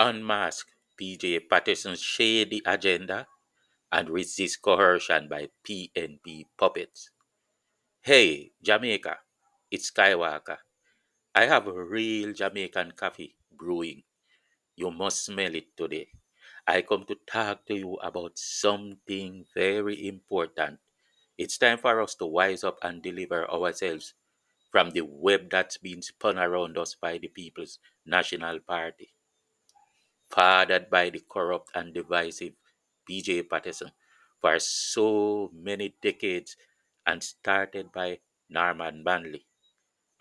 Unmask PJ Patterson's shady agenda and resist coercion by PNP puppets. Hey, Jamaica, it's SkyWalker. I have a real Jamaican coffee brewing. You must smell it today. I come to talk to you about something very important. It's time for us to wise up and deliver ourselves from the web that's been spun around us by the People's National Party, fathered by the corrupt and divisive PJ Patterson for so many decades and started by Norman Manley.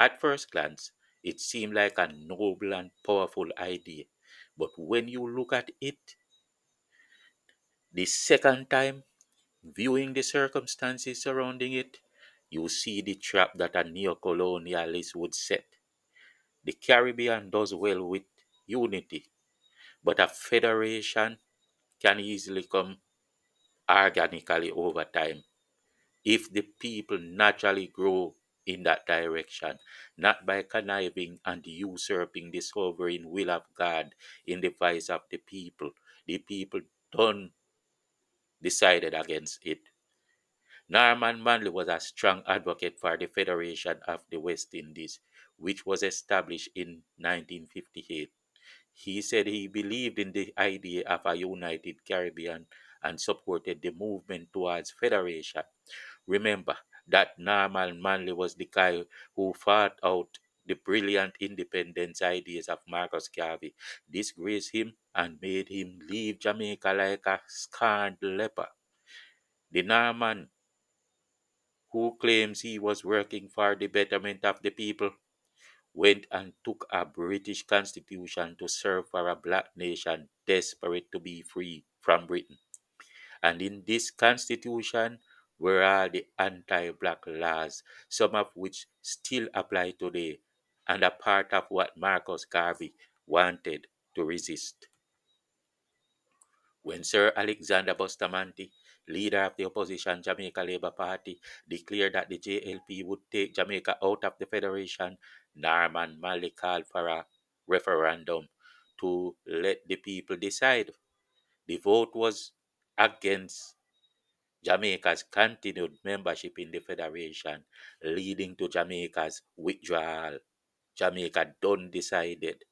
At first glance, it seemed like a noble and powerful idea, but when you look at it the second time, viewing the circumstances surrounding it, you see the trap that a neocolonialist would set. The Caribbean does well with unity, but a federation can easily come organically over time if the people naturally grow in that direction, not by conniving and usurping the sovereign will of God in the voice of the people. The people don't decided against it. Norman Manley was a strong advocate for the Federation of the West Indies, which was established in 1958. He said he believed in the idea of a united Caribbean and supported the movement towards federation. Remember that Norman Manley was the guy who fought out the brilliant independence ideas of Marcus Garvey, disgraced him, and made him leave Jamaica like a scorned leper. The Norman who claims he was working for the betterment of the people went and took a British constitution to serve for a black nation desperate to be free from Britain. And in this constitution were all the anti-black laws, some of which still apply today, and a part of what Marcus Garvey wanted to resist. When Sir Alexander Bustamante, leader of the opposition Jamaica Labour Party, declared that the JLP would take Jamaica out of the Federation, Norman Manley called for a referendum to let the people decide. The vote was against Jamaica's continued membership in the Federation, leading to Jamaica's withdrawal. Jamaica done decided.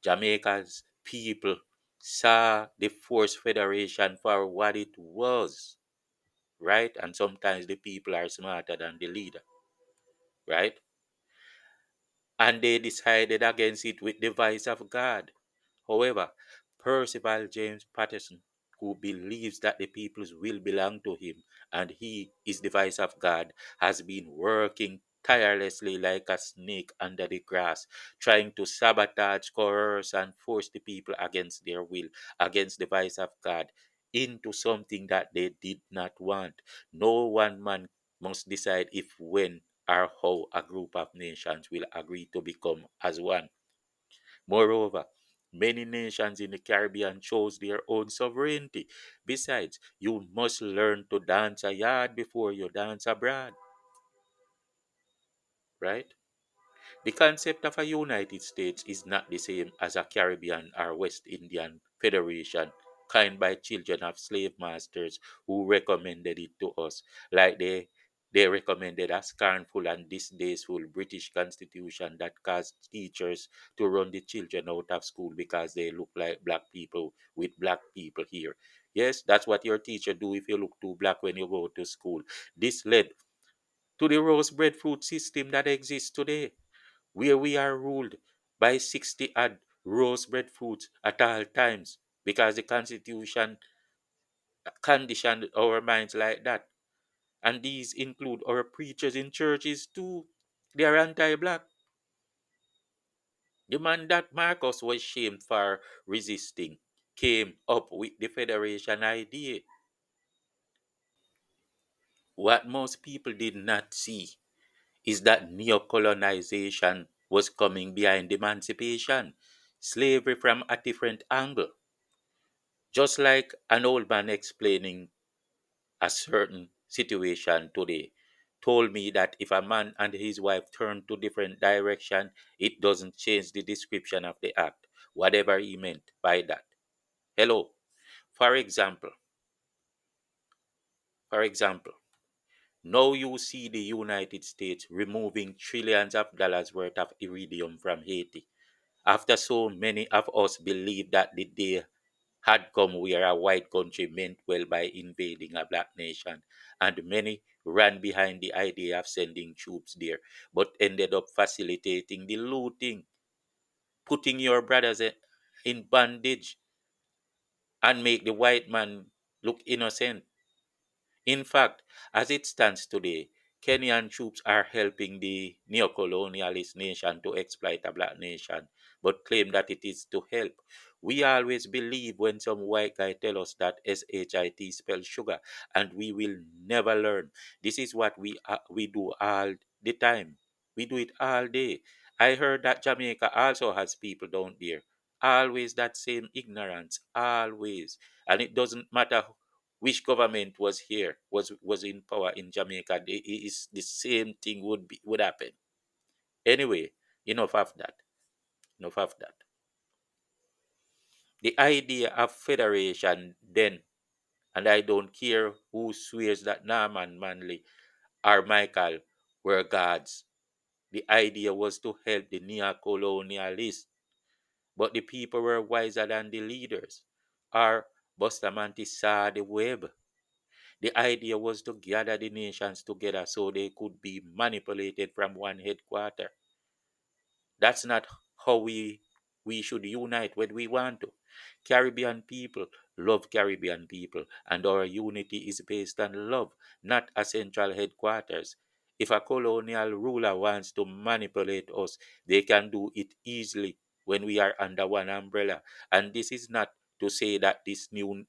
Jamaica's people saw the forced federation for what it was, right? And sometimes the people are smarter than the leader, right? And they decided against it with the voice of God. However, Percival James Patterson, who believes that the people's will belong to him and he is the voice of God, has been working tirelessly like a snake under the grass, trying to sabotage, coerce, and force the people against their will, against the voice of God, into something that they did not want. No one man must decide if, when, or how a group of nations will agree to become as one. Moreover, many nations in the Caribbean chose their own sovereignty. Besides, you must learn to dance a yard before you dance abroad, right? The concept of a United States is not the same as a Caribbean or West Indian Federation, coined by children of slave masters who recommended it to us, like they recommended a scornful and disdainful British constitution that caused teachers to run the children out of school because they look like black people with black people here. Yes, that's what your teacher do if you look too black when you go to school. This led to the rose breadfruit system that exists today, where we are ruled by 60 odd rose breadfruits at all times because the Constitution conditioned our minds like that. And these include our preachers in churches too. They are anti black. The man that Marcus was shamed for resisting came up with the Federation idea. What most people did not see is that neocolonization was coming behind emancipation, slavery from a different angle. Just like an old man explaining a certain situation today told me that if a man and his wife turn to different direction, it doesn't change the description of the act, whatever he meant by that. Hello. For example, for example, now you see the United States removing trillions of dollars worth of iridium from Haiti. After so many of us believe that the day had come where a white country meant well by invading a black nation, and many ran behind the idea of sending troops there, but ended up facilitating the looting, putting your brothers in bondage, and make the white man look innocent. In fact, as it stands today, Kenyan troops are helping the neocolonialist nation to exploit a black nation, but claim that it is to help. We always believe when some white guy tell us that SHIT spells sugar, and we will never learn. This is what we do all the time. We do it all day. I heard that Jamaica also has people down there. Always that same ignorance, always. And it doesn't matter which government was here, was in power in Jamaica, is the same thing would happen. Anyway, enough of that. Enough of that. The idea of federation then, and I don't care who swears that Norman Manley or Michael were gods. The idea was to help the neocolonialists, but the people were wiser than the leaders. Our Bustamante saw the web. The idea was to gather the nations together so they could be manipulated from one headquarter. That's not how we should unite when we want to. Caribbean people love Caribbean people, and our unity is based on love, not a central headquarters. If a colonial ruler wants to manipulate us, they can do it easily when we are under one umbrella. And this is not to say that this new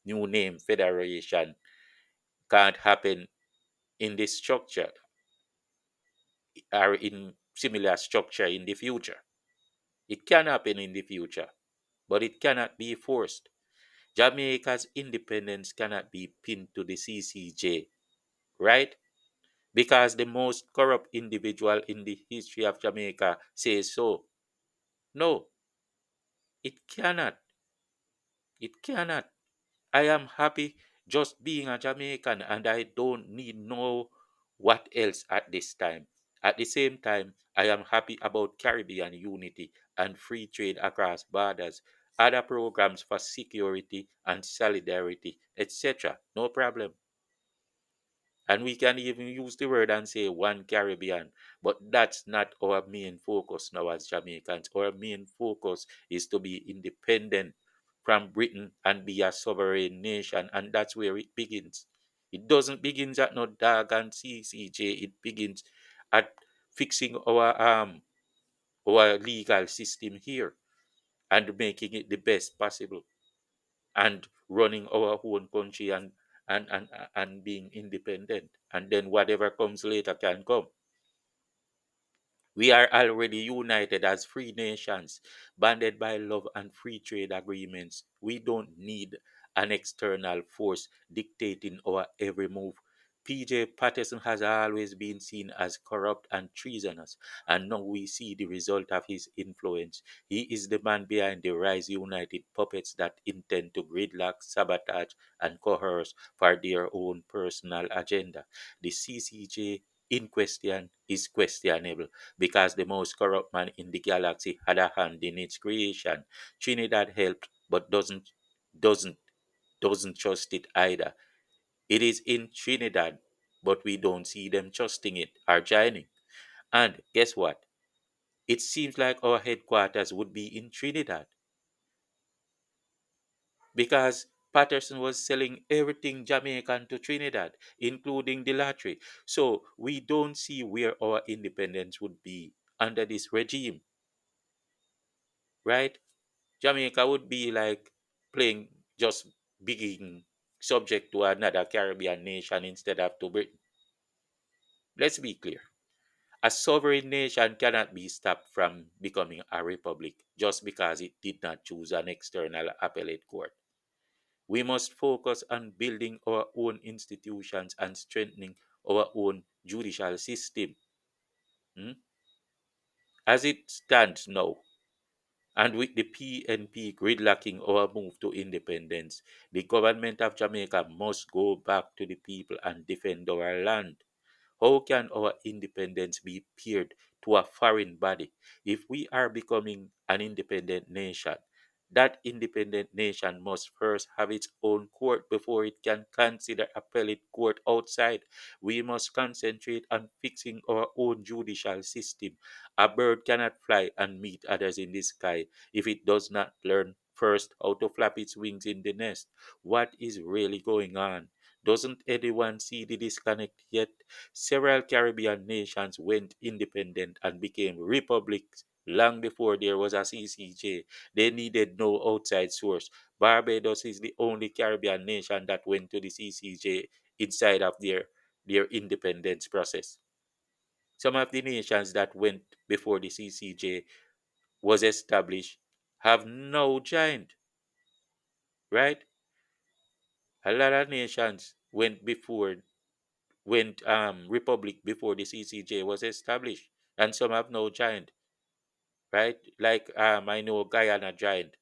name federation can't happen in this structure or in similar structure in the future. It can happen in the future, but it cannot be forced. Jamaica's independence cannot be pinned to the CCJ, right? Because the most corrupt individual in the history of Jamaica says so. No, it cannot. It cannot. I am happy just being a Jamaican and I don't need no what else at this time. At the same time, I am happy about Caribbean unity and free trade across borders, other programs for security and solidarity, etc. No problem. And we can even use the word and say one Caribbean. But that's not our main focus now as Jamaicans. Our main focus is to be independent from Britain and be a sovereign nation. And that's where it begins. It doesn't begin at no dog and CCJ. It begins at fixing our legal system here and making it the best possible and running our own country and being independent. And then whatever comes later can come. We are already united as free nations, banded by love and free trade agreements. We don't need an external force dictating our every move. PJ Patterson has always been seen as corrupt and treasonous, and now we see the result of his influence. He is the man behind the Rise United puppets that intend to gridlock, sabotage, and coerce for their own personal agenda. The CCJ in question is questionable because the most corrupt man in the galaxy had a hand in its creation. Trinidad helped, but doesn't doesn't trust it either. It is in Trinidad, but we don't see them trusting it or joining. And guess what? It seems like our headquarters would be in Trinidad because Patterson was selling everything Jamaican to Trinidad, including the lottery. So we don't see where our independence would be under this regime, right? Jamaica would be like playing just being subject to another Caribbean nation instead of to Britain. Let's be clear. A sovereign nation cannot be stopped from becoming a republic just because it did not choose an external appellate court. We must focus on building our own institutions and strengthening our own judicial system. Hmm? As it stands now, and with the PNP gridlocking our move to independence, the government of Jamaica must go back to the people and defend our land. How can our independence be peered to a foreign body if we are becoming an independent nation? That independent nation must first have its own court before it can consider appellate court outside. We must concentrate on fixing our own judicial system. A bird cannot fly and meet others in the sky if it does not learn first how to flap its wings in the nest. What is really going on? Doesn't anyone see the disconnect yet? Several Caribbean nations went independent and became republics long before there was a CCJ. They needed no outside source. Barbados is the only Caribbean nation that went to the CCJ inside of their independence process. Some of the nations that went before the CCJ was established have now joined, right? A lot of nations went republic before the CCJ was established, and some have now joined, right? Like I know Guyana joined,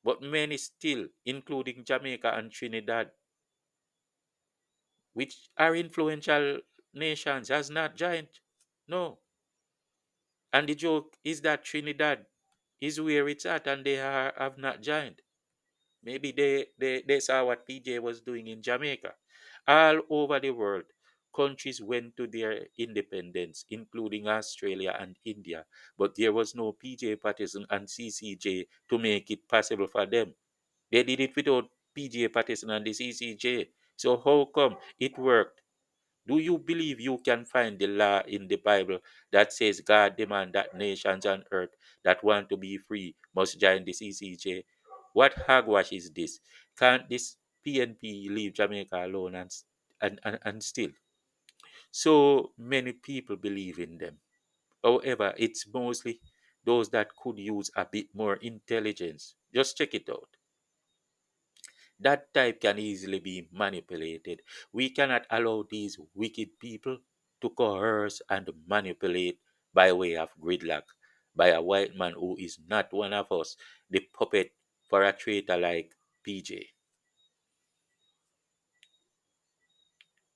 but many still, including Jamaica and Trinidad, which are influential nations, has not joined. No, and the joke is that Trinidad is where it's at, and have not joined. Maybe they saw what PJ was doing in Jamaica. All over the world, countries went to their independence, including Australia and India, but there was no PJ Patterson and CCJ to make it possible for them. They did it without PJ Patterson and the CCJ. So how come it worked? Do you believe you can find the law in the Bible that says God demand that nations on earth that want to be free must join the CCJ? What hogwash is this? Can't this PNP leave Jamaica alone and still? So many people believe in them. However, it's mostly those that could use a bit more intelligence. Just check it out. That type can easily be manipulated. We cannot allow these wicked people to coerce and manipulate by way of gridlock by a white man who is not one of us, the puppet for a traitor like PJ.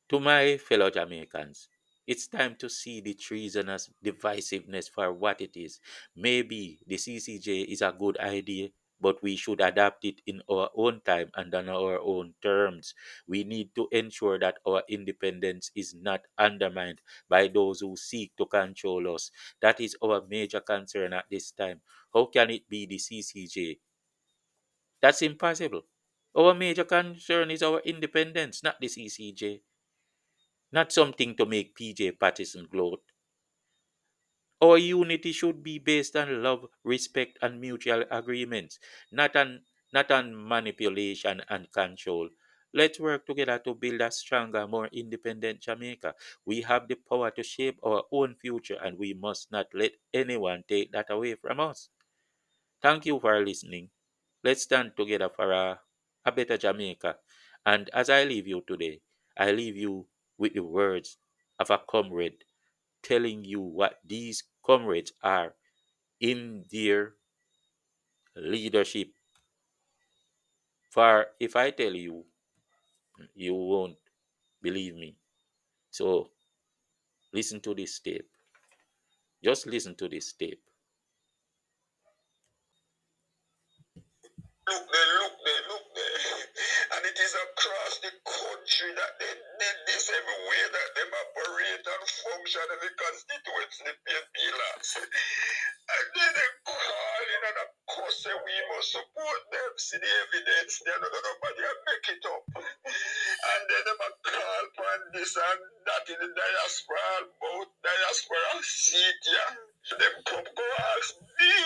To my fellow Jamaicans, it's time to see the treasonous divisiveness for what it is. Maybe the CCJ is a good idea, but we should adapt it in our own time and on our own terms. We need to ensure that our independence is not undermined by those who seek to control us. That is our major concern at this time. How can it be the CCJ? That's impossible. Our major concern is our independence, not the CCJ. Not something to make PJ Patterson gloat. Our unity should be based on love, respect, and mutual agreements, not on not on manipulation and control. Let's work together to build a stronger, more independent Jamaica. We have the power to shape our own future, and we must not let anyone take that away from us. Thank you for listening. Let's stand together for a better Jamaica. And as I leave you today, I leave you with the words of a comrade telling you what these comrades are in their leadership. For if I tell you, you won't believe me. So listen to this tape. Just listen to this tape. Look there. And it is across the country that they did this everywhere that them operate and function as a constituency, the PNP lads. And then they call in and of course say we must support them. See the evidence, they don't know nobody and make it up. And then them a call for this and that in the diaspora, both diaspora seat, yeah. Them come go ask me.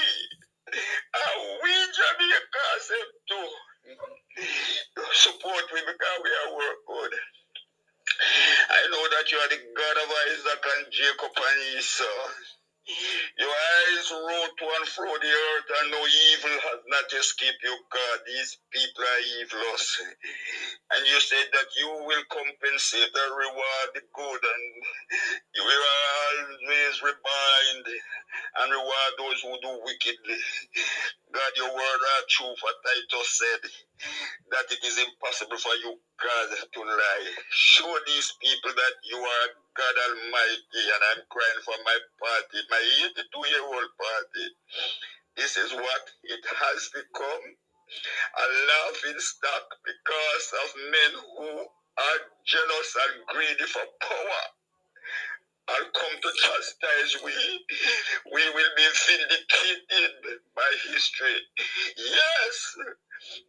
And we Jamaicans have to support me because we are work good. I know that you are the God of Isaac and Jacob and Esau. Your eyes roll to and fro the earth, and no evil has not escaped you, God. These people are evilous. And you said that you will compensate and reward the good, and you will always remind and reward those who do wickedly. God, your word are true, for Titus said that it is impossible for you, God, to lie. Show these people that you are God Almighty, and I'm crying for my party, my 82-year-old party. This is what it has become, a laughing stock because of men who are jealous and greedy for power. I'll come to chastise we will be vindicated by history. Yes,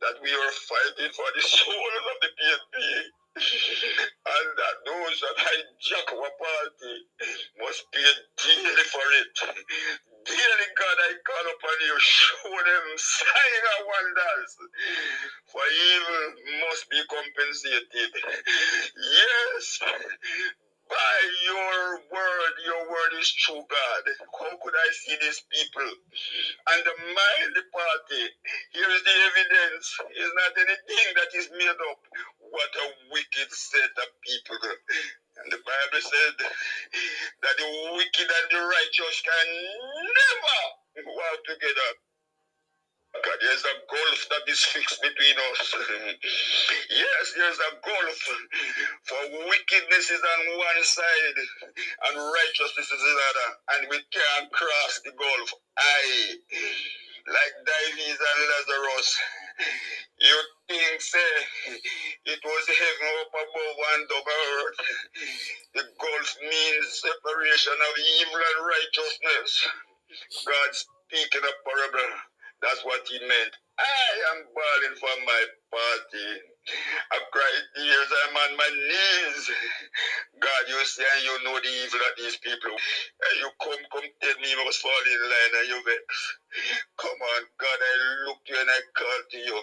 that we are fighting for the souls of the PNP, and that those that hijack our party must pay dearly for it. Dearly, God, I call upon you, show them signs and wonders, for evil must be compensated. Yes, by your word is true, God. How could I see these people undermine the party? Here is the evidence. It's not anything that is made up. What a wicked set of people. And the Bible said that the wicked and the righteous can never walk together. God, there's a gulf that is fixed between us. Yes, there's a gulf. For wickedness is on one side and righteousness is the other. And we can't cross the gulf. Like Davies and Lazarus, you think, say, it was heaven up above and dug earth. The gulf means separation of evil and righteousness. God speaking a parable. That's what he meant. I am bawling for my party. I cry tears, I'm on my knees. God, you say and you know the evil of these people. And you come tell me you must fall in line and you vex. Come on, God, I look to you and I call to you.